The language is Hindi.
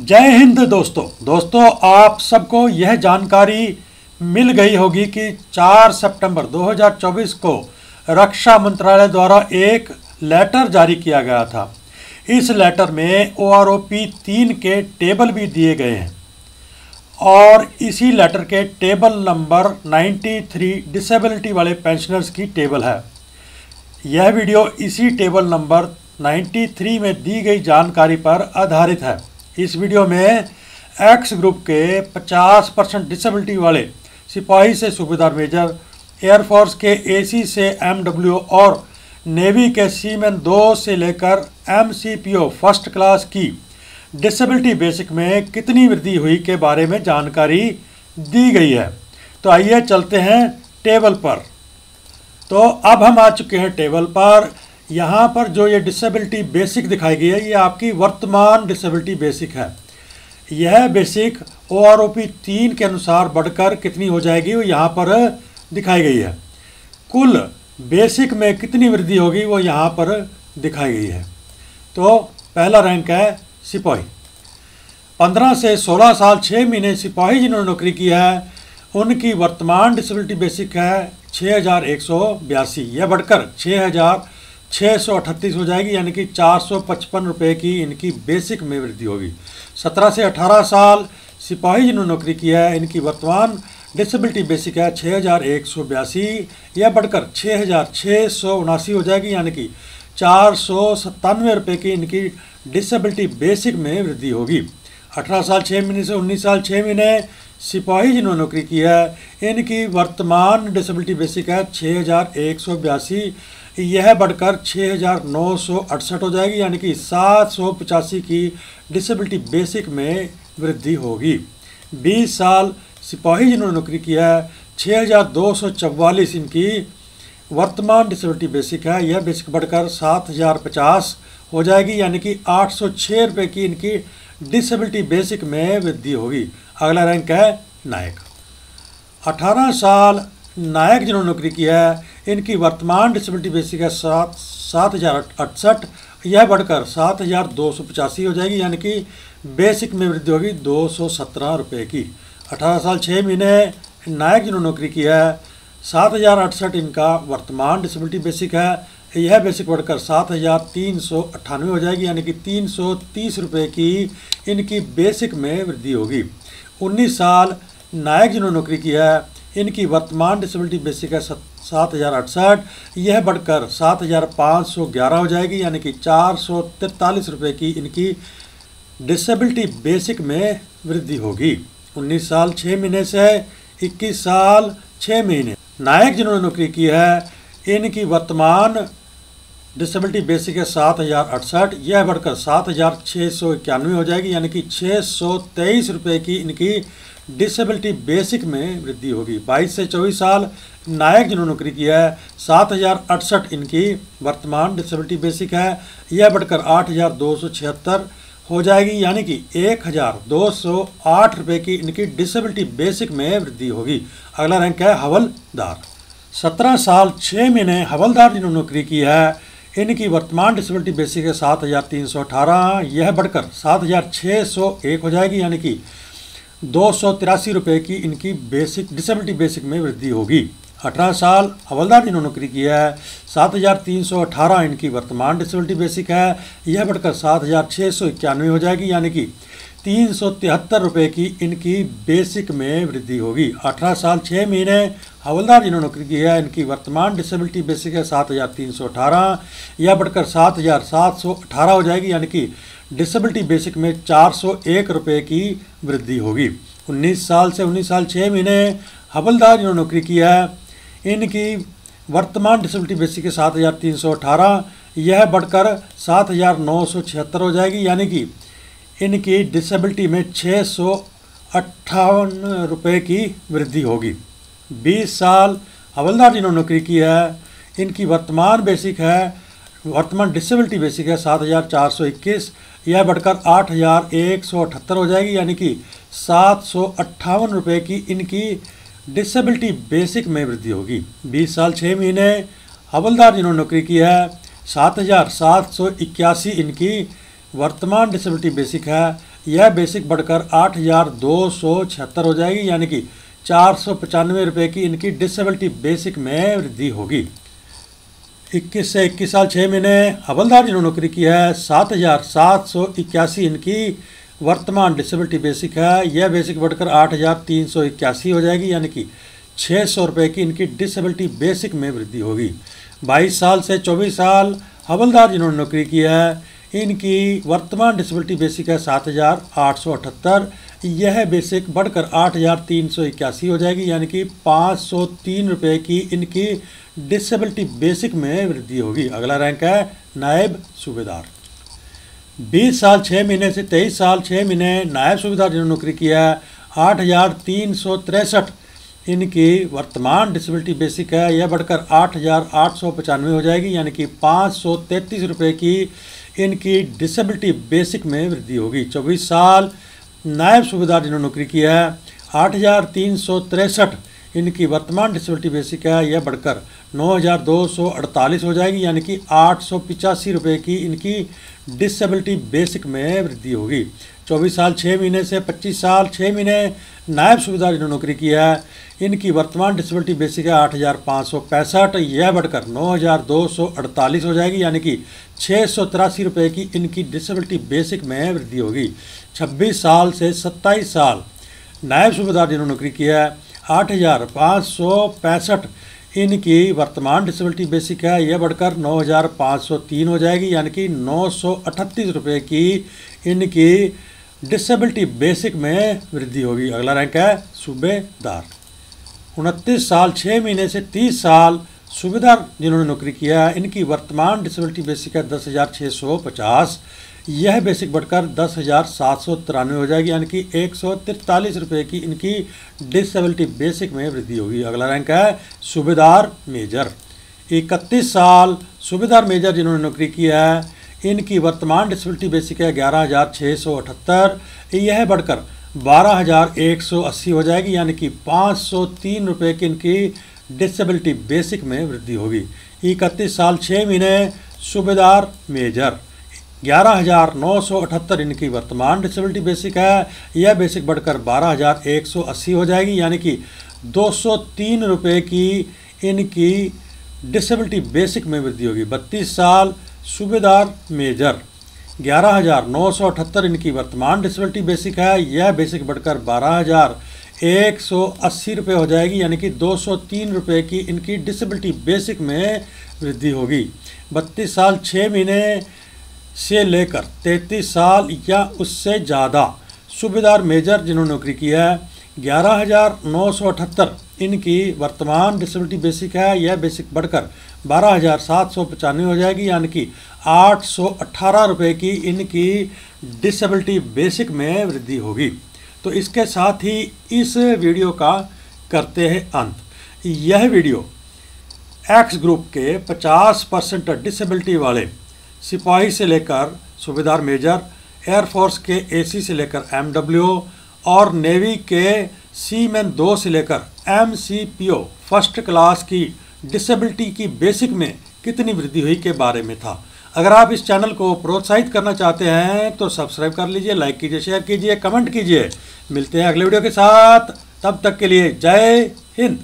जय हिंद दोस्तों आप सबको यह जानकारी मिल गई होगी कि 4 सितंबर 2024 को रक्षा मंत्रालय द्वारा एक लेटर जारी किया गया था। इस लेटर में OROP 3 के टेबल भी दिए गए हैं और इसी लेटर के टेबल नंबर 93 डिसेबिलिटी वाले पेंशनर्स की टेबल है। यह वीडियो इसी टेबल नंबर 93 में दी गई जानकारी पर आधारित है। इस वीडियो में एक्स ग्रुप के 50% डिसेबिलिटी वाले सिपाही से सूबेदार मेजर, एयरफोर्स के AC से MWO और नेवी के सीमैन 2 से लेकर MCPO फर्स्ट क्लास की डिसेबिलिटी बेसिक में कितनी वृद्धि हुई के बारे में जानकारी दी गई है। तो आइए चलते हैं टेबल पर। तो अब हम आ चुके हैं टेबल पर। यहाँ पर जो ये डिसेबिलिटी बेसिक दिखाई गई है, ये आपकी वर्तमान डिसेबिलिटी बेसिक है। यह बेसिक OROP 3 के अनुसार बढ़कर कितनी हो जाएगी वो यहाँ पर दिखाई गई है। कुल बेसिक में कितनी वृद्धि होगी वो यहाँ पर दिखाई गई है। तो पहला रैंक है सिपाही। 15 से 16 साल 6 महीने सिपाही जिन्होंने नौकरी की है, उनकी वर्तमान डिसेबिलिटी बेसिक है 6182। यह बढ़कर 6638 हो जाएगी, यानी कि 455 रुपये की इनकी बेसिक में वृद्धि होगी। 17 से 18 साल सिपाही जिन्होंने नौकरी किया है, इनकी वर्तमान डिसेबिलिटी बेसिक है 6182। यह बढ़कर 6679 हो जाएगी, यानी कि 497 रुपये की इनकी डिसेबिलिटी बेसिक में वृद्धि होगी। 18 साल 6 महीने से 19 साल 6 महीने सिपाही जिन्होंने नौकरी की है, इनकी वर्तमान डिसेबिलिटी बेसिक है 6182। यह बढ़कर 6968 हो जाएगी, यानी कि 785 की डिसेबिलिटी बेसिक में वृद्धि होगी। 20 साल सिपाही जिन्होंने नौकरी किया है, 6244 इनकी वर्तमान डिसेबिलिटी बेसिक है। यह बेसिक बढ़कर 7050 हो जाएगी, यानी कि 806 रुपये की इनकी डिसेबिलिटी बेसिक में वृद्धि होगी। अगला रैंक है नायक। 18 साल नायक जिन्होंने नौकरी किया है, इनकी वर्तमान डिसेबिलिटी बेसिक है 7068। यह बढ़कर 7285 हो जाएगी, यानी कि बेसिक में वृद्धि होगी 217 रुपये की। 18 साल 6 महीने नायक जिन्होंने नौकरी किया है, 7068 इनका वर्तमान डिसेबिलिटी बेसिक है। यह बेसिक बढ़कर 7398 हो जाएगी, यानी कि 330 रुपये की इनकी बेसिक में वृद्धि होगी। 19 साल नायक जिन्होंने नौकरी किया है, इनकी वर्तमान डिसेबिलिटी बेसिक है 7068। यह बढ़कर 7511 हो जाएगी, यानी कि 443 रुपये की इनकी डिसेबिलिटी बेसिक में वृद्धि होगी। 19 साल 6 महीने से 21 साल 6 महीने नायक जिन्होंने नौकरी की है, इनकी वर्तमान डिसेबिलिटी बेसिक है 7068। यह बढ़कर 7691 हो जाएगी, यानी कि 623 रुपये की इनकी डिसेबिलिटी बेसिक में वृद्धि होगी। 22 से 24 साल नायक जिन्होंने नौकरी किया है, 7068 इनकी वर्तमान डिसेबिलिटी बेसिक है। यह बढ़कर 8276 हो जाएगी, यानी कि 1208 रुपये की इनकी डिसेबिलिटी बेसिक में वृद्धि होगी। अगला रैंक है हवलदार। 17 साल 6 महीने हवलदार जिन्होंने नौकरी की है, इनकी वर्तमान डिसेबिलिटी बेसिक है 7318। यह बढ़कर 7601 हो जाएगी, यानी कि 283 रुपये की इनकी बेसिक डिसेबिलिटी बेसिक में वृद्धि होगी। 18 साल हवलदार जिन्होंने नौकरी किया है, 7318 इनकी वर्तमान डिसेबिलिटी बेसिक है। यह बढ़कर 7691 हो जाएगी, यानी कि 373 रुपये की इनकी बेसिक में वृद्धि होगी। 18 साल 6 महीने हवलदार जिन्होंने नौकरी की है, इनकी वर्तमान डिसेबिलिटी बेसिक है 7318। यह बढ़कर 7718 हो जाएगी, यानी कि डिसेबिलिटी बेसिक में 401 रुपये की वृद्धि होगी। 19 साल से 19 साल 6 महीने हवलदार जिन्होंने नौकरी की है, इनकी वर्तमान डिसेबिलिटी बेसिक है 7318। यह बढ़कर 7976 हो जाएगी, यानी कि इनकी डिसेबिलिटी में 658 रुपये की वृद्धि होगी। 20 साल हवलदार जिन्होंने नौकरी की है, इनकी वर्तमान डिसेबिलिटी बेसिक है 7421। यह बढ़कर 8178 हो जाएगी, यानी कि 758 रुपये की इनकी डिसेबिलिटी बेसिक में वृद्धि होगी। 20 साल 6 महीने हवलदार जिन्होंने नौकरी की है, 7781 इनकी वर्तमान डिसेबिलिटी बेसिक है, यह बेसिक बढ़कर 8,276 हो जाएगी, यानी कि 495 रुपये की इनकी डिसेबिलिटी बेसिक में वृद्धि होगी। 21 से 21 साल 6 महीने हवलदार जिन्होंने नौकरी की है 7,781 इनकी वर्तमान डिसेबिलिटी बेसिक है। यह बेसिक बढ़कर 8,381 हो जाएगी, यानी कि 600 रुपये की इनकी डिसेबिलिटी बेसिक में वृद्धि होगी। 22 साल से 24 साल हवलदार जिन्होंने नौकरी की है इनकी वर्तमान डिसेबिलिटी बेसिक है 7,878। यह बेसिक बढ़कर 8,381 हो जाएगी, यानी कि 503 रुपये की इनकी डिसेबिलिटी बेसिक में वृद्धि होगी। अगला रैंक है नायब सूबेदार। 20 साल 6 महीने से 23 साल 6 महीने नायब सूबेदार जिन्होंने नौकरी किया है 8,363 इनकी वर्तमान डिसेबिलिटी बेसिक है। यह बढ़कर 8,895 हो जाएगी, यानी कि 533 रुपये की इनकी डिसेबिलिटी बेसिक में वृद्धि होगी। 24 साल नायब सूबेदार जिन्होंने नौकरी की है 8,363 इनकी वर्तमान डिसेबिलिटी बेसिक है। यह बढ़कर 9,248 हो जाएगी, यानी कि 885 रुपये की इनकी डिसेबिलिटी बेसिक में वृद्धि होगी। 24 साल 6 महीने से 25 साल 6 महीने नायब सूबेदार जिन्होंने नौकरी की है इनकी वर्तमान डिसेबिलिटी बेसिक है 8,565। यह बढ़कर 9,248 हो जाएगी, यानी कि 683 रुपये की इनकी डिसेबिलिटी बेसिक में वृद्धि होगी। 26 साल से 27 साल नायब सूबेदार जिन्होंने नौकरी की है 8,565 इनकी वर्तमान डिसेबिलिटी बेसिक है। यह बढ़कर 9,503 हो जाएगी, यानी कि 938 रुपये की इनकी डिसेबिलिटी बेसिक में वृद्धि होगी। अगला रैंक है सूबेदार। 29 साल 6 महीने से 30 साल सूबेदार जिन्होंने नौकरी किया है इनकी वर्तमान डिसेबिलिटी बेसिक है 10,650। यह बेसिक बढ़कर 10,793 हो जाएगी, यानी कि 143 रुपये की इनकी डिसेबिलिटी बेसिक में वृद्धि होगी। अगला रैंक है सूबेदार मेजर। 31 साल सूबेदार मेजर जिन्होंने नौकरी की है इनकी वर्तमान डिसेबिलिटी बेसिक है 11,678। यह बढ़कर 12,180 हो जाएगी, यानी कि 503 रुपये की इनकी डिसेबिलिटी बेसिक में वृद्धि होगी। 31 साल 6 महीने सूबेदार मेजर 11,978 इनकी वर्तमान डिसेबिलिटी बेसिक है। यह बेसिक बढ़कर 12,180 हो जाएगी, यानी कि 203 रुपये की इनकी डिसेबिलिटी बेसिक में वृद्धि होगी। 32 साल सूबेदार मेजर 11,978 इनकी वर्तमान डिसेबिलिटी बेसिक है। यह बेसिक बढ़कर 12,180 रुपये हो जाएगी, यानी कि 203 रुपये की इनकी डिसेबिलिटी बेसिक में वृद्धि होगी। 32 साल 6 महीने से लेकर 33 साल या उससे ज़्यादा सूबेदार मेजर जिन्होंने नौकरी की है 11,978 इनकी वर्तमान डिसेबिलिटी बेसिक है। यह बेसिक बढ़कर 12,795 हो जाएगी, यानी कि 818 रुपये की इनकी डिसेबिलिटी बेसिक में वृद्धि होगी। तो इसके साथ ही इस वीडियो का करते हैं अंत। यह वीडियो एक्स ग्रुप के 50% डिसेबिलिटी वाले सिपाही से लेकर सूबेदार मेजर, एयरफोर्स के एसी से लेकर एमडब्ल्यू और नेवी के सीमैन 2 से लेकर एमसीपीओ फर्स्ट क्लास की डिसेबिलिटी की बेसिक में कितनी वृद्धि हुई के बारे में था। अगर आप इस चैनल को प्रोत्साहित करना चाहते हैं तो सब्सक्राइब कर लीजिए, लाइक कीजिए, शेयर कीजिए, कमेंट कीजिए। मिलते हैं अगले वीडियो के साथ, तब तक के लिए जय हिंद।